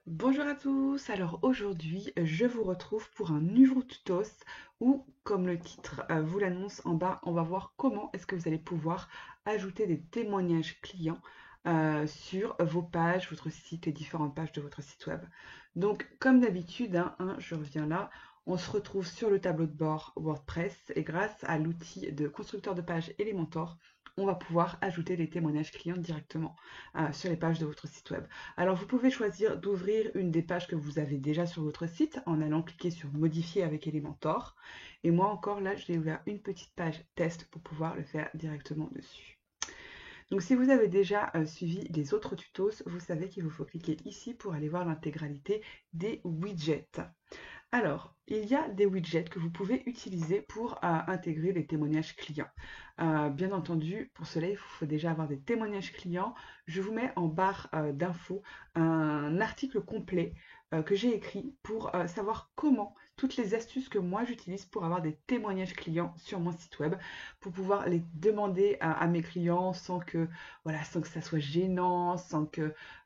Bonjour à tous, alors aujourd'hui je vous retrouve pour un nouveau tutos où, comme le titre vous l'annonce en bas, on va voir comment est-ce que vous allez pouvoir ajouter des témoignages clients sur vos pages, votre site et différentes pages de votre site web. Donc comme d'habitude, je reviens là, on se retrouve sur le tableau de bord WordPress et grâce à l'outil de constructeur de pages Elementor, on va pouvoir ajouter des témoignages clients directement sur les pages de votre site web. Alors, vous pouvez choisir d'ouvrir une des pages que vous avez déjà sur votre site en allant cliquer sur Modifier avec Elementor. Et moi encore, là, je l'ai ouvert une petite page test pour pouvoir le faire directement dessus. Donc, si vous avez déjà suivi les autres tutos, vous savez qu'il vous faut cliquer ici pour aller voir l'intégralité des widgets. Alors, il y a des widgets que vous pouvez utiliser pour intégrer les témoignages clients. Bien entendu, pour cela, il faut déjà avoir des témoignages clients. Je vous mets en barre d'infos un article complet que j'ai écrit pour savoir comment, toutes les astuces que moi j'utilise pour avoir des témoignages clients sur mon site web, pour pouvoir les demander à mes clients sans que, voilà, sans que ça soit gênant,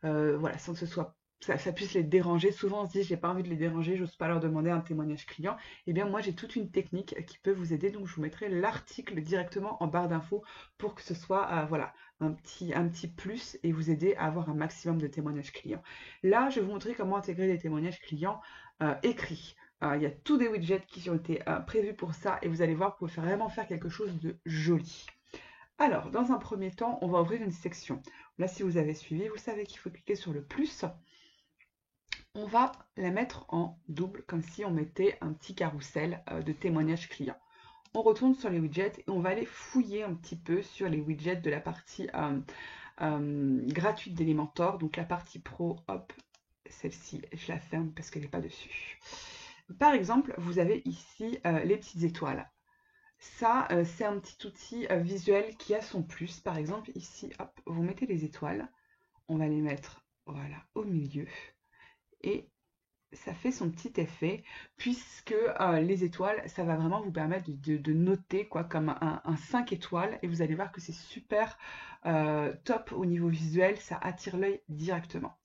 voilà, sans que ce soit ça puisse les déranger. Souvent, on se dit, j'ai pas envie de les déranger, j'ose pas leur demander un témoignage client. Eh bien, moi, j'ai toute une technique qui peut vous aider. Donc, je vous mettrai l'article directement en barre d'infos pour que ce soit, voilà, un petit plus et vous aider à avoir un maximum de témoignages clients. Là, je vais vous montrer comment intégrer des témoignages clients écrits. Il y a tous des widgets qui ont été prévus pour ça et vous allez voir, vous pouvez vraiment faire quelque chose de joli. Alors, dans un premier temps, on va ouvrir une section. Là, si vous avez suivi, vous savez qu'il faut cliquer sur le plus. On va la mettre en double, comme si on mettait un petit carrousel de témoignages clients. On retourne sur les widgets et on va aller fouiller un petit peu sur les widgets de la partie gratuite d'Elementor. Donc la partie pro, hop, celle-ci, je la ferme parce qu'elle n'est pas dessus. Par exemple, vous avez ici les petites étoiles. Ça, c'est un petit outil visuel qui a son plus. Par exemple, ici, hop, vous mettez les étoiles. On va les mettre, voilà, au milieu. Et ça fait son petit effet, puisque les étoiles, ça va vraiment vous permettre de noter quoi, comme un 5 étoiles, et vous allez voir que c'est super top au niveau visuel, ça attire l'œil directement.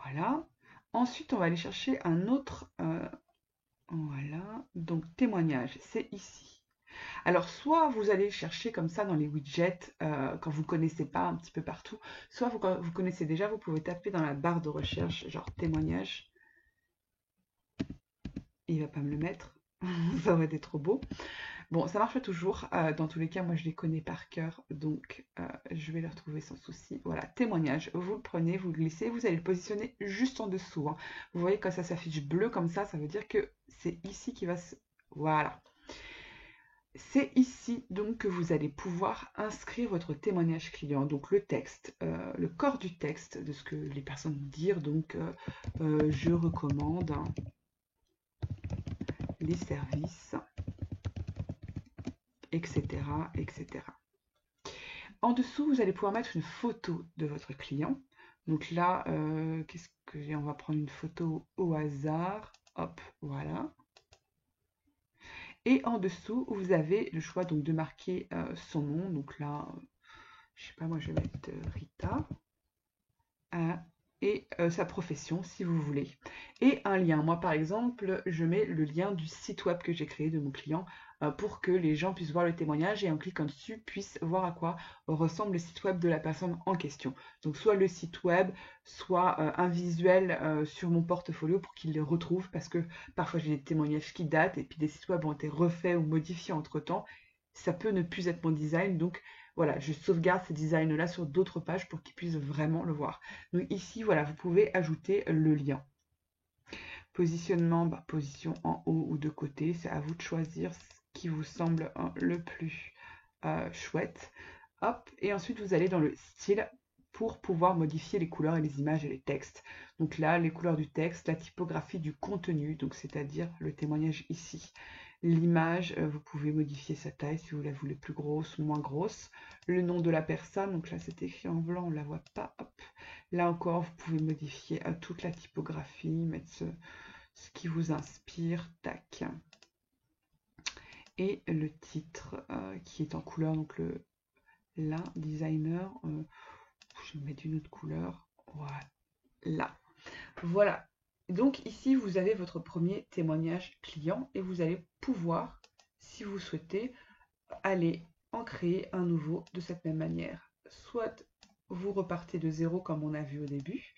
Voilà. Ensuite, on va aller chercher un autre, voilà, donc témoignage, c'est ici. Alors, soit vous allez chercher comme ça dans les widgets, quand vous ne connaissez pas un petit peu partout, soit quand vous connaissez déjà, vous pouvez taper dans la barre de recherche, genre témoignage. Il va pas me le mettre, ça aurait été trop beau. Bon, ça marche pas toujours. Dans tous les cas, moi je les connais par cœur, donc je vais les retrouver sans souci. Voilà, témoignage. Vous le prenez, vous le glissez, vous allez le positionner juste en dessous. Vous voyez quand ça s'affiche bleu comme ça veut dire que c'est ici qui va se... Voilà. C'est ici donc que vous allez pouvoir inscrire votre témoignage client, donc le texte, le corps du texte de ce que les personnes vont dire. Donc, je recommande les services, etc., etc. En dessous, vous allez pouvoir mettre une photo de votre client. Donc là, qu'est-ce que j'ai? On va prendre une photo au hasard. Hop, voilà. Et en dessous, vous avez le choix donc de marquer son nom. Donc là, je sais pas, moi je vais mettre Rita. Et sa profession si vous voulez. Et un lien. Moi par exemple, je mets le lien du site web que j'ai créé de mon client pour que les gens puissent voir le témoignage et en cliquant dessus puissent voir à quoi ressemble le site web de la personne en question. Donc soit le site web, soit un visuel sur mon portfolio pour qu'ils les retrouvent parce que parfois j'ai des témoignages qui datent et puis des sites web ont été refaits ou modifiés entre temps. Ça peut ne plus être mon design, donc voilà, je sauvegarde ces designs-là sur d'autres pages pour qu'ils puissent vraiment le voir. Donc ici, voilà, vous pouvez ajouter le lien. Positionnement, position en haut ou de côté, c'est à vous de choisir ce qui vous semble le plus chouette. Hop, et ensuite vous allez dans le style pour pouvoir modifier les couleurs et les images et les textes. Donc là, les couleurs du texte, la typographie du contenu, donc c'est-à-dire le témoignage ici. L'image, vous pouvez modifier sa taille si vous la voulez plus grosse ou moins grosse. Le nom de la personne, donc là c'est écrit en blanc, on ne la voit pas. Hop. Là encore, vous pouvez modifier toute la typographie, mettre ce qui vous inspire, tac. Et le titre qui est en couleur, donc là, designer, je vais mettre une autre couleur, voilà. Voilà. Donc ici, vous avez votre premier témoignage client et vous allez pouvoir, si vous souhaitez, aller en créer un nouveau de cette même manière. Soit vous repartez de zéro comme on a vu au début,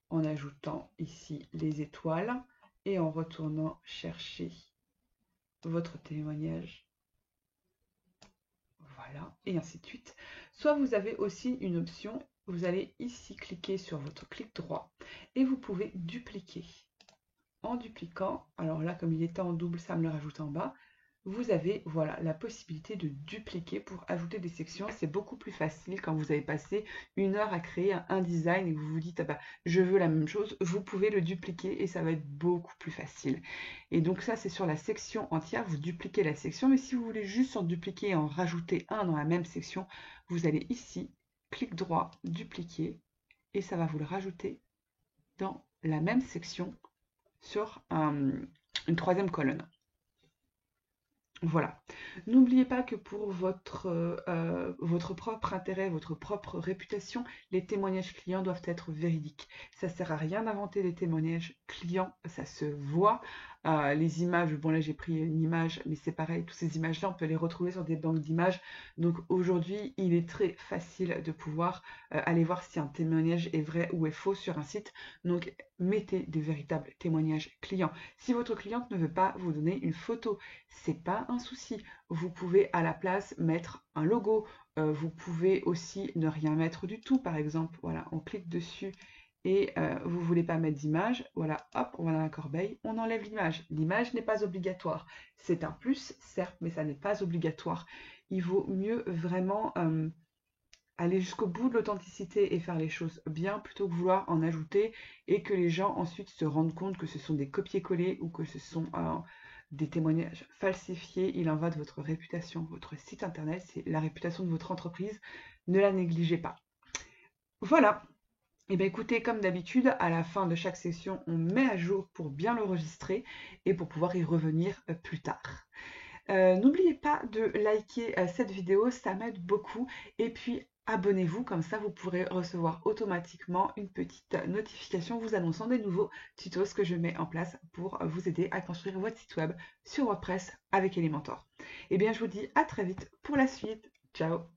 en ajoutant ici les étoiles et en retournant chercher votre témoignage. Voilà, et ainsi de suite. Soit vous avez aussi une option, vous allez ici cliquer sur votre clic droit et vous pouvez dupliquer. En dupliquant, alors là comme il était en double, ça me le rajoute en bas, vous avez voilà, la possibilité de dupliquer pour ajouter des sections. C'est beaucoup plus facile quand vous avez passé 1 heure à créer un design et que vous vous dites ah bah, je veux la même chose, vous pouvez le dupliquer et ça va être beaucoup plus facile. Et donc ça c'est sur la section entière, vous dupliquez la section, mais si vous voulez juste en dupliquer et en rajouter un dans la même section, vous allez ici, clic droit, dupliquer et ça va vous le rajouter dans la même section sur une troisième colonne. Voilà. N'oubliez pas que pour votre propre intérêt, votre propre réputation, les témoignages clients doivent être véridiques. Ça ne sert à rien d'inventer des témoignages clients, ça se voit. Les images, bon là j'ai pris une image, mais c'est pareil, toutes ces images-là, on peut les retrouver sur des banques d'images. Donc aujourd'hui, il est très facile de pouvoir aller voir si un témoignage est vrai ou est faux sur un site. Donc mettez des véritables témoignages clients. Si votre cliente ne veut pas vous donner une photo, c'est pas un souci. Vous pouvez à la place mettre un logo. Vous pouvez aussi ne rien mettre du tout. Par exemple, voilà, on clique dessus et vous ne voulez pas mettre d'image. Voilà, hop, on va dans la corbeille, on enlève l'image. L'image n'est pas obligatoire. C'est un plus, certes, mais ça n'est pas obligatoire. Il vaut mieux vraiment aller jusqu'au bout de l'authenticité et faire les choses bien plutôt que vouloir en ajouter et que les gens ensuite se rendent compte que ce sont des copier-coller ou que ce sont des témoignages falsifiés. Il en va de votre réputation, votre site internet, c'est la réputation de votre entreprise. Ne la négligez pas. Voilà. Et bien écoutez, comme d'habitude, à la fin de chaque session, on met à jour pour bien l'enregistrer et pour pouvoir y revenir plus tard. N'oubliez pas de liker cette vidéo, ça m'aide beaucoup. Et puis abonnez-vous, comme ça vous pourrez recevoir automatiquement une petite notification vous annonçant des nouveaux tutos que je mets en place pour vous aider à construire votre site web sur WordPress avec Elementor. Et bien je vous dis à très vite pour la suite. Ciao!